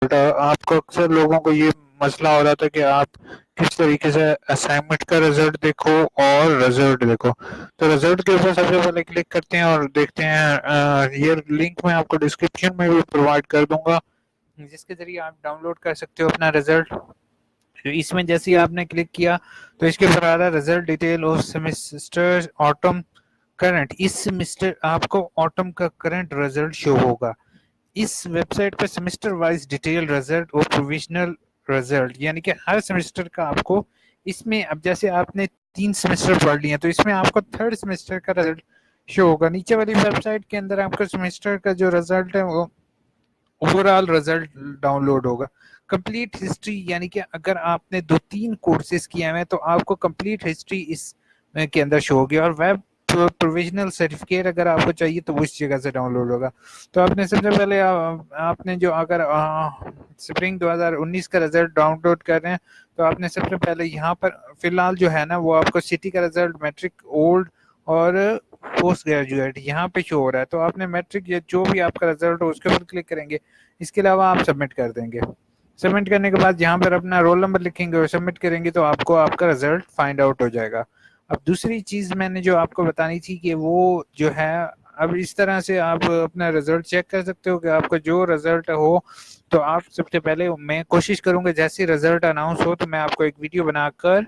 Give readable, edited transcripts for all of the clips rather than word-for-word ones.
آپ کو اکثر لوگوں کو یہ مسئلہ ہو رہا تھا کہ آپ کس طریقے سے اسائنمنٹ کا رزلٹ دیکھو اور رزلٹ دیکھو. تو رزلٹ کے اوپر سب سے پہلے کلک کرتے ہیں اور دیکھتے ہیں. یہ لنک میں آپ کو ڈسکرپشن میں بھی پرووائڈ کر دوں گا جس کے ذریعے آپ ڈاؤن لوڈ کر سکتے ہو اپنا رزلٹ. اس میں جیسے ہی آپ نے کلک کیا تو اس کے اوپر آ رہا ہے result detail of semester autumn current. اس سیمسٹر آپ کو آٹم کا کرنٹ رزلٹ شو ہوگا. اس ویب سائٹ پہ سیمسٹر وائز ڈیٹیل رزلٹ اور پروویژنل رزلٹ یعنی کہ ہر سیمسٹر کا آپ کو اس میں. اب جیسے آپ نے 3 سیمسٹر پڑھ لیے ہیں تو اس میں آپ کو 3rd سیمسٹر کا رزلٹ شو ہوگا. نیچے والی ویب سائٹ کے اندر آپ کو سیمسٹر کا جو رزلٹ ہے وہ overall result download ہوگا. کمپلیٹ ہسٹری یعنی کہ اگر آپ نے 2-3 کورسز کیے ہوئے تو آپ کو کمپلیٹ ہسٹری اس کے اندر شو ہوگی. اور ویب پروویژنل سرٹیفکیٹ اگر آپ کو چاہیے تو وہ اس جگہ سے ڈاؤن لوڈ ہوگا. تو آپ نے سب سے پہلے آپ نے جو اگر سپرنگ 2019 کا رزلٹ ڈاؤن لوڈ کر رہے ہیں تو آپ نے سب سے پہلے یہاں پر فی الحال جو ہے نا وہ آپ کو سٹی کا رزلٹ میٹرک اولڈ اور پوسٹ گریجویٹ یہاں پہ شو ہو رہا ہے. تو آپ نے میٹرک یا جو بھی آپ کا رزلٹ ہو اس کے اوپر کلک کریں گے. اس کے علاوہ آپ سبمٹ کر دیں گے. سبمٹ کرنے کے بعد یہاں پر اپنا رول نمبر لکھیں گے اور سبمٹ کریں گے تو آپ کو آپ کا رزلٹ فائنڈ آؤٹ ہو جائے گا. اب دوسری چیز میں نے جو آپ کو بتانی تھی کہ وہ جو ہے اب اس طرح سے آپ اپنا رزلٹ چیک کر سکتے ہو کہ آپ کا جو رزلٹ ہو تو آپ سب سے پہلے میں کوشش کروں گا جیسے رزلٹ اناؤنس ہو تو میں آپ کو ایک ویڈیو بنا کر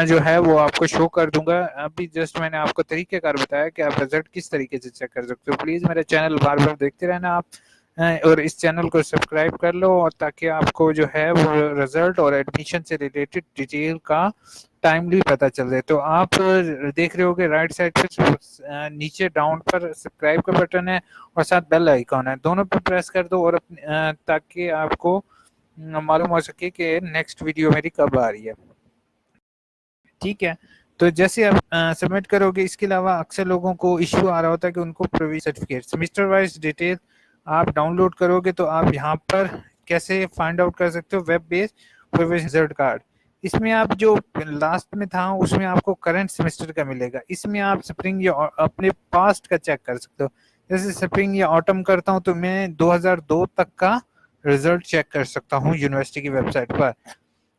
جو ہے وہ آپ کو شو کر دوں گا. ابھی جسٹ میں نے آپ کو طریقہ کار بتایا کہ آپ رزلٹ کس طریقے سے چیک کر سکتے ہو. پلیز میرا چینل بار بار دیکھتے رہنا آپ اور اس چینل کو سبسکرائب کر لو اور تاکہ آپ کو جو ہے وہ رزلٹ اور ایڈمیشن سے ریلیٹڈ ڈیٹیل کا ٹائملی پتہ چل جائے. تو آپ دیکھ رہے ہو کہ رائٹ سائڈ پہ نیچے ڈاؤن پر سبسکرائب کا بٹن ہے اور ساتھ بیل آئیکن ہے. دونوں پہ پریس کر دو اور تاکہ آپ کو معلوم ہو سکے کہ نیکسٹ ویڈیو میری کب آ رہی ہے. ٹھیک ہے. تو جیسے آپ سبمٹ کرو گے اس کے علاوہ اکثر لوگوں کو ایشو آ رہا ہوتا ہے کہ ان کو provisional certificate semester wise detail آپ ڈاؤن لوڈ کرو گے تو آپ یہاں پر کیسے فائنڈ آؤٹ کر سکتے ہو ویب بیس پروویژنل رزلٹ کارڈ. اس میں آپ جو لاسٹ میں تھا اس میں آپ کو کرنٹ سیمسٹر کا ملے گا. اس میں آپ سپرنگ یا اپنے پاسٹ کا چیک کر سکتے ہو. جیسے سپرنگ یا آٹم کرتا ہوں تو میں 2002 تک کا رزلٹ چیک کر سکتا ہوں یونیورسٹی کی ویب سائٹ پر.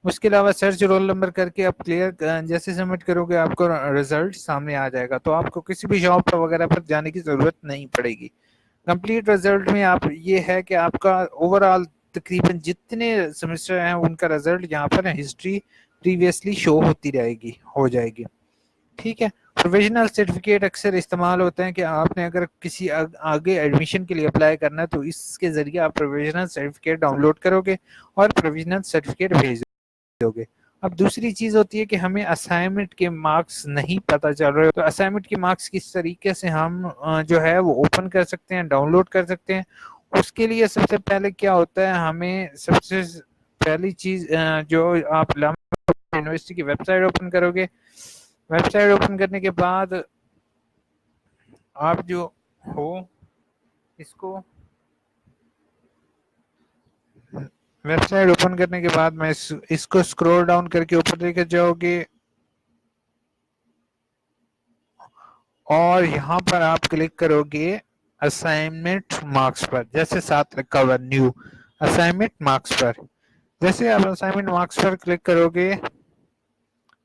اس کے علاوہ سرچ رول نمبر کر کے آپ کلیئر جیسے سبمٹ کرو گے آپ کو رزلٹ سامنے آ جائے گا. تو آپ کو کسی بھی شاپ وغیرہ پر جانے کی ضرورت نہیں پڑے گی. کمپلیٹ رزلٹ میں آپ یہ ہے کہ آپ کا اوور آل تقریباً جتنے سیمسٹر ہیں ان کا رزلٹ یہاں پر ہسٹری پریویسلی شو ہوتی رہے گی ہو جائے گی. ٹھیک ہے. پروویژنل سرٹیفکیٹ اکثر استعمال ہوتے ہیں کہ آپ نے اگر کسی آگے ایڈمیشن کے لیے اپلائی کرنا ہے تو اس کے ذریعے آپ پروویژنل سرٹیفکیٹ ڈاؤن لوڈ کرو گے اور پروویژنل سرٹیفکیٹ بھیج دو گے. اب دوسری چیز ہوتی ہے کہ ہمیں اسائنمنٹ کے مارکس نہیں پتہ چل رہے تو اسائنمنٹ کے مارکس کس طریقے سے ہم جو ہے وہ اوپن کر سکتے ہیں ڈاؤن لوڈ کر سکتے ہیں. اس کے لیے سب سے پہلے کیا ہوتا ہے ہمیں سب سے پہلی چیز جو آپ یونیورسٹی کی ویب سائٹ اوپن کرو گے. ویب سائٹ اوپن کرنے کے بعد آپ جو ہو اس کو ویب سائٹ اوپن کرنے کے بعد میں اس کو اسکرول ڈاؤن کر کے اوپر لے کے جاؤ گے اور یہاں پر آپ کلک کرو گے اسائنمنٹ مارکس پر. جیسے ساتھ لکھا ہوا نیو اسائنمنٹ مارکس پر. جیسے آپ اسائنمنٹ مارکس پر کلک کرو گے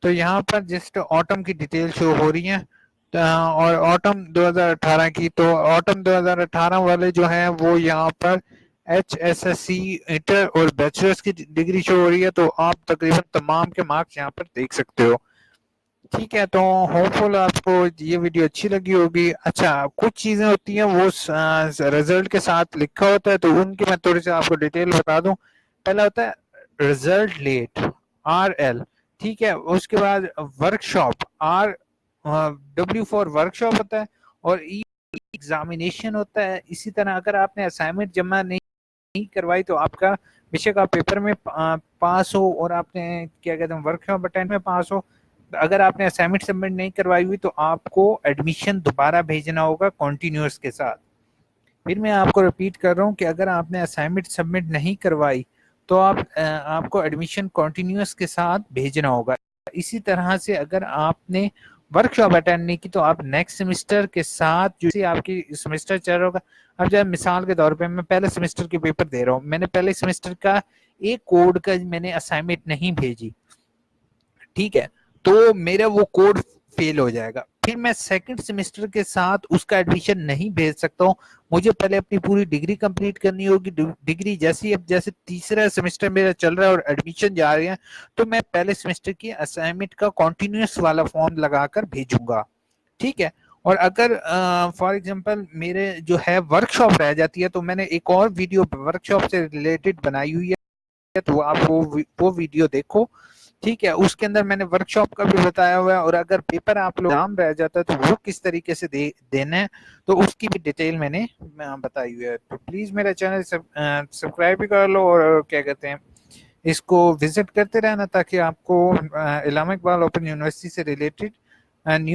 تو یہاں پر جسٹ آٹم کی ڈیٹیل شو ہو رہی ہیں اور آٹم 2018 کی. تو آٹم 2018 والے جو ہیں وہ یہاں پر HSSC انٹر اور بیچلرز کی ڈگری شو ہو رہی ہے. تو آپ تقریباً تمام کے مارکس یہاں پر دیکھ سکتے ہو. ٹھیک ہے. تو ہوپ فل آپ کو یہ ویڈیو اچھی لگی ہوگی. اچھا کچھ چیزیں ہوتی ہیں وہ رزلٹ کے ساتھ لکھا ہوتا ہے تو ان کی میں تھوڑی سی آپ کو ڈیٹیل بتا دوں. پہلا ہوتا ہے رزلٹ لیٹ RL. ٹھیک ہے. اس کے بعد work shop RW for work shop ہوتا ہے اور ایگزامینیشن ہوتا ہے. اسی طرح اگر آپ نے اسائنمنٹ جمع نہیں کروائی تو آپ کا بے شک آپ پیپر میں پاس ہو اور آپ نے کیا کہتے ہیں ورک شاپ اٹینڈ میں پاس ہو. اگر آپ نے اسائنمنٹ سبمٹ نہیں کروائی ہوئی تو آپ کو ایڈمیشن دوبارہ بھیجنا ہوگا کنٹینیوس کے ساتھ. پھر میں آپ کو رپیٹ کر رہا ہوں کہ اگر آپ نے اسائنمنٹ سبمٹ نہیں کروائی تو آپ کو ایڈمیشن کنٹینیوس کے ساتھ بھیجنا ہوگا. اسی طرح سے اگر آپ نے ورک شاپ اٹینڈ نہیں کی تو آپ نیکسٹ سیمسٹر کے ساتھ جو آپ کی سیمسٹر چل رہا ہوگا. اب جب مثال کے طور پہ میں پہلے سیمسٹر کے پیپر دے رہا ہوں, میں نے پہلے سیمسٹر کا ایک کوڈ کا میں نے اسائنمنٹ نہیں بھیجی, ٹھیک ہے, تو میرا وہ کوڈ فیل ہو جائے گا. پھر میں سیکنڈ سیمسٹر کے ساتھ اس کا ایڈمیشن نہیں بھیج سکتا ہوں, مجھے پہلے اپنی پوری ڈگری کمپلیٹ کرنی ہوگی. ڈگری جیسے تیسرا سیمسٹر میرا چل رہا ہے اور ایڈمیشن جا رہے ہیں, تو میں پہلے سیمسٹر کی اسائنمنٹ کا کنٹینیوس والا فارم لگا کر بھیجوں گا, ٹھیک ہے. اور اگر فار ایگزامپل میرے جو ہے ورک شاپ رہ جاتی ہے, تو میں نے ایک اور ویڈیو ورک شاپ سے ریلیٹڈ بنائی ہوئی ہے, تو آپ وہ ویڈیو دیکھو, ٹھیک ہے. اس کے اندر میں نے ورک شاپ کا بھی بتایا ہوا ہے, اور اگر پیپر آپ لوگ نام رہ جاتا ہے تو وہ کس طریقے سے دینا ہے, تو اس کی بھی ڈیٹیل میں نے بتائی ہوئی ہے. تو پلیز میرا چینل سبسکرائب بھی کر لو, اور کیا کہتے ہیں اس کو وزٹ کرتے رہنا, تاکہ آپ کو علامہ اقبال اوپن یونیورسٹی سے ریلیٹڈ نیو